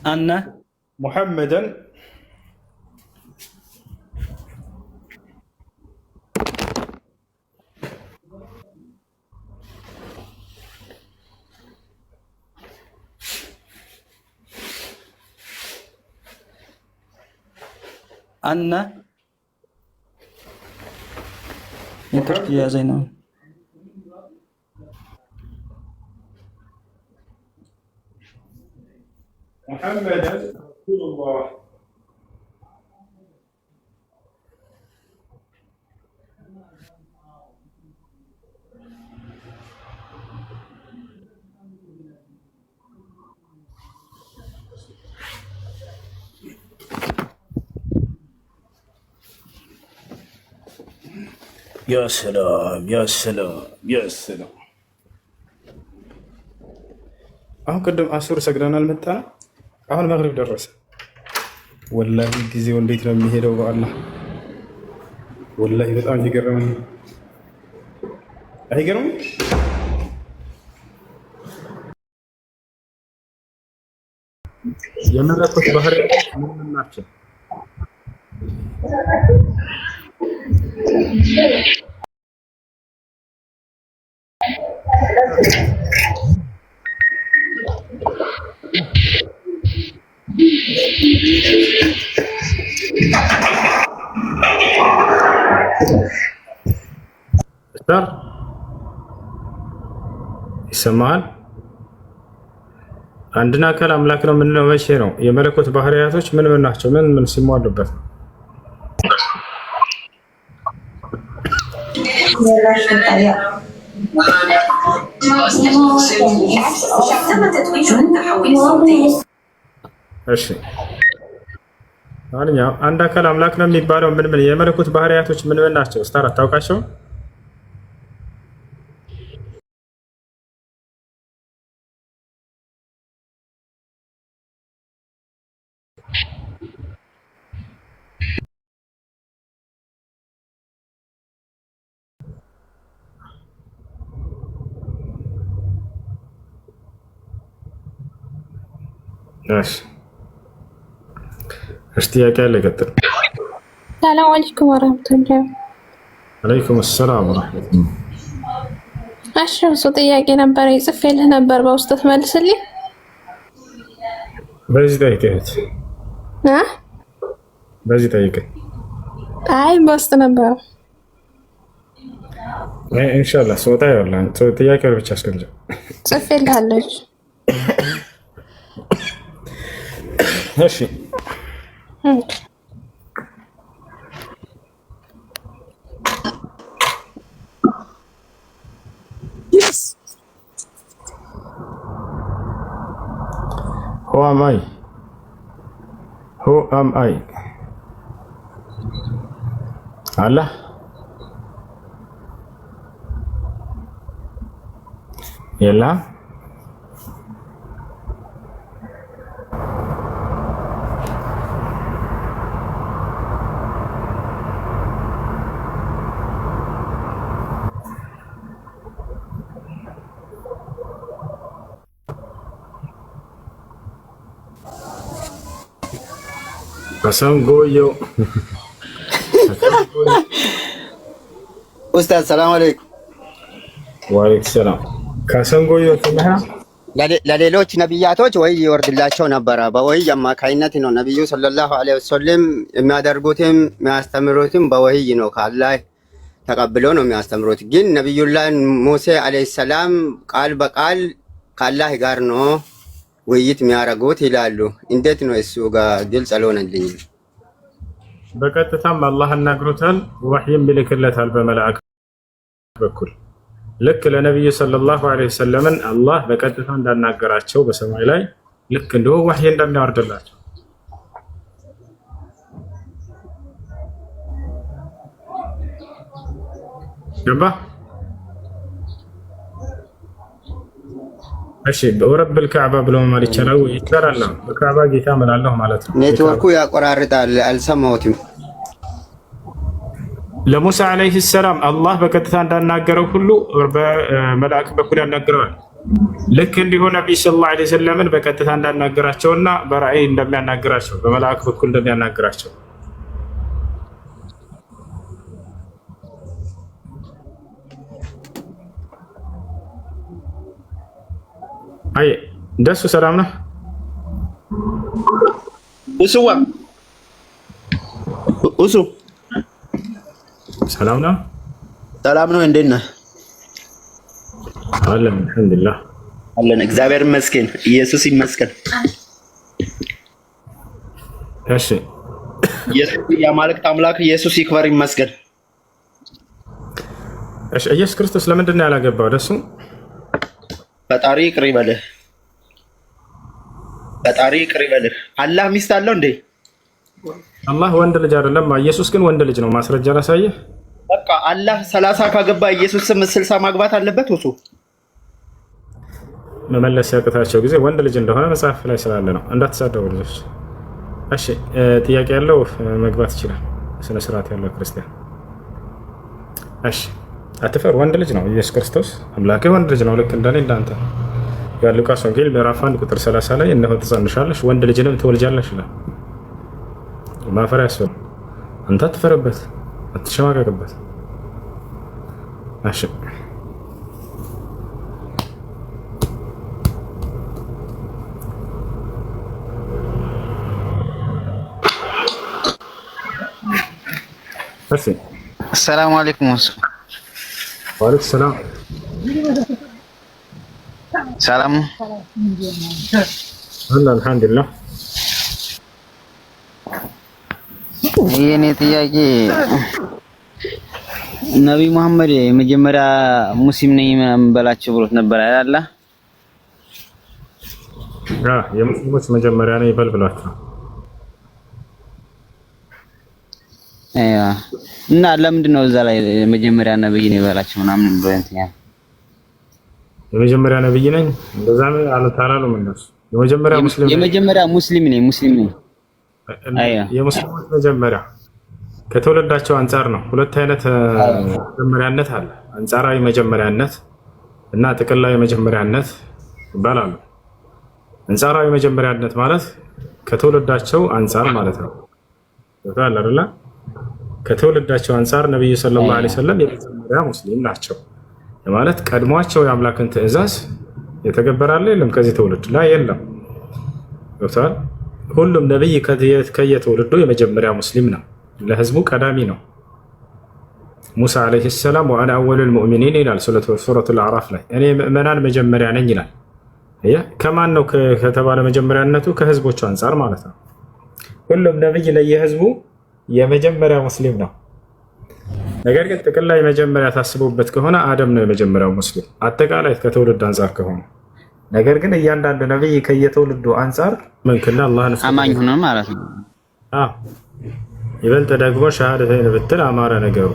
አነ ሙሐመደን አነ ኔትወርክ እየያዘኝ ነው። محمد رسول الله. يا سلام يا سلام يا سلام. አሁን ቅድም አሱር ሰግደናል መጣ። አሁን መግሪብ ደረሰ። ወላሂ ጊዜው እንዴት ነው የሚሄደው? በአላህ ወላሂ በጣም ይገርመኝ። አይገርምም? የመለኮት ባህሪያት ምን ናቸው? ይሰማል። አንድን አካል አምላክ ነው የምንለው መቼ ነው? የመለኮት ባህሪያቶች ምን ምን ናቸው? ምን ምን ሲሟሉበት ነው? እሺ ማንኛውም አንድ አካል አምላክ ነው የሚባለው ምን ምን የመለኮት ባህሪያቶች ምን ምን ናቸው? ስታር አታውቃቸው? እሺ ጥያቄ አለ? ቀጥል። ሰላም አለይኩም ወራህመቱላሂ። ወአለይኩም ሰላም ወራህመቱላሂ። እሺ እሱ ጥያቄ ነበር ጽፌልህ ነበር በውስጥ ትመልስልኝ? በዚህ ጠይቀህ በዚህ ጠይቀህ? አይ በውስጥ ነበር። ኢንሻአላህ ሶታ ይወላን ጥያቄው ብቻ አስቀምጨው ጽፌልሃለሁ። እሺ Yes. Who am I? Who am I? Allah. Yalla. Kasongoyo. ኡስታዝ ሰላም አለይኩም። ወአለይኩም ሰላም። ካሰንጎዮ ተመራ ለሌሎች ነብያቶች ወይ ይወርድላቸው ነበረ። በወህይ አማካይነት ነው ነብዩ ሰለላሁ ዐለይሂ ወሰለም የሚያደርጉትም የሚያስተምሩትም በወህይ ነው። ከአላህ ተቀብሎ ነው የሚያስተምሩት። ግን ነብዩላህ ሙሴ ዐለይሂ ሰላም ቃል በቃል ከአላህ ጋር ነው ውይይት የሚያደርጉት ይላሉ። እንዴት ነው እሱ ጋር ግልጽ አልሆነልኝም። በቀጥታም አላህ አናግሮታል፣ ወህይም ይልክለታል በመላእክት በኩል ልክ ለነብዩ ሰለላሁ ዐለይሂ ወሰለም አላህ በቀጥታ እንዳናገራቸው በሰማይ ላይ ልክ እንደው ወህይ እንደሚያወርድላቸው ገባ። እሺ በረብል ከዕባ ብሎ ማለት ይችላል ወይ? ይችላል። በከዕባ ጌታ እምላለሁ ማለት ነው። ኔትወርኩ ያቆራርጣል፣ አልሰማሁትም። ለሙሳ አለይሂ ሰላም አላህ በቀጥታ እንዳናገረው ሁሉ በመላእክት በኩል ያናግረዋል። ልክ እንዲሁ ነብይ ሰለላሁ ዐለይሂ ወሰለም በቀጥታ እንዳናገራቸውና በራእይ እንደሚያናግራቸው በመላእክት በኩል እንደሚያናግራቸው አይ ደሱ ሰላም ነው። እሱዋ እሱ ሰላም ነው። ሰላም ነው። እንዴት ነህ? አለን አልሐምዱሊላህ። አለን እግዚአብሔር ይመስገን። ኢየሱስ ይመስገን። እሺ ኢየሱስ የአማልክት አምላክ ኢየሱስ ይክበር ይመስገን። እሺ ኢየሱስ ክርስቶስ ለምንድን ነው ያላገባው? ደሱ ፈጣሪ ይቅር ይበልህ። ፈጣሪ ይቅር ይበልህ። አላህ ሚስት አለው እንዴ? አላህ ወንድ ልጅ አይደለም። ኢየሱስ ግን ወንድ ልጅ ነው። ማስረጃ ላሳየህ። በቃ አላህ 30 ካገባ ኢየሱስ 60 ማግባት አለበት። ወሱ መመለስ ያቅታቸው ጊዜ ወንድ ልጅ እንደሆነ መጽሐፍ ላይ ስላለ ነው። እንዳትሳደቡ ልጆች። እሺ ጥያቄ ያለው መግባት ይችላል። ስነ ስርዓት ያለው ክርስቲያን። እሺ አትፈር። ወንድ ልጅ ነው ኢየሱስ ክርስቶስ አምላክህ ወንድ ልጅ ነው። ልክ እንደኔ እንዳንተ የሉቃስ ወንጌል ምዕራፍ 1 ቁጥር 30 ላይ እነሆ ትጸንሻለሽ ወንድ ልጅንም ትወልጃለሽ ይላል። ማፈር ያስፈልግ። አንተ አትፈርበት፣ አትሸማቀቅበት። እሺ السلام عليكم. وعليكم السلام. ሰላም አላህ አልሐምዱሊላህ። የኔ ጥያቄ ነብይ መሐመድ የመጀመሪያ ሙስሊም ነኝ ምናምን በላቸው ብሎት ነበር አይደል? የሙስሊሞች መጀመሪያ ነው ይበል ብሏቸው። እና ለምንድን ነው እዛ ላይ የመጀመሪያ ነብይ ነው ይበላቸው ምናምን ብሎ እንትን ያለው? የመጀመሪያ ነብይ ነኝ እንደዛ አላሉም እነሱ። የመጀመሪያ ሙስሊም ነኝ የሙስሊሞች መጀመሪያ ከተወለዳቸው አንጻር ነው። ሁለት አይነት መጀመሪያነት አለ። አንጻራዊ መጀመሪያነት እና ጥቅላዊ መጀመሪያነት ይባላሉ። አንጻራዊ መጀመሪያነት ማለት ከተወለዳቸው አንጻር ማለት ነው። ታውቃለህ አይደል? ከተወለዳቸው አንጻር ነብዩ ሰለላሁ ዐለይሂ ወሰለም የመጀመሪያ ሙስሊም ናቸው ማለት ቀድሟቸው የአምላክን ትእዛዝ የተገበራለ የለም ከዚህ ትውልድ ላይ የለም። ዶክተር ሁሉም ነብይ ከየትውልዱ የመጀመሪያ ሙስሊም ነው። ለህዝቡ ቀዳሚ ነው። ሙሳ አለይሂ ሰላም ወአና አወሉል ሙእሚኒን ይላል ሱረቱል አዕራፍ ላይ እኔ ምእመናን መጀመሪያ ነኝ ይላል። ከማን ነው ከተባለ መጀመሪያነቱ ከህዝቦቹ አንጻር ማለት ነው። ሁሉም ነብይ ለየህዝቡ የመጀመሪያ ሙስሊም ነው። ነገር ግን ጥቅል ላይ መጀመሪያ ታስቦበት ከሆነ አደም ነው የመጀመሪያው ሙስሊም አጠቃላይ ከትውልድ አንጻር ከሆነ። ነገር ግን እያንዳንዱ ነብይ ከየትውልዱ አንጻር ምንክና አላህን አማኝ ሆነ ማለት ነው። ይበልጥ ደግሞ ሸሃደተይን ብትል አማረ ነገሩ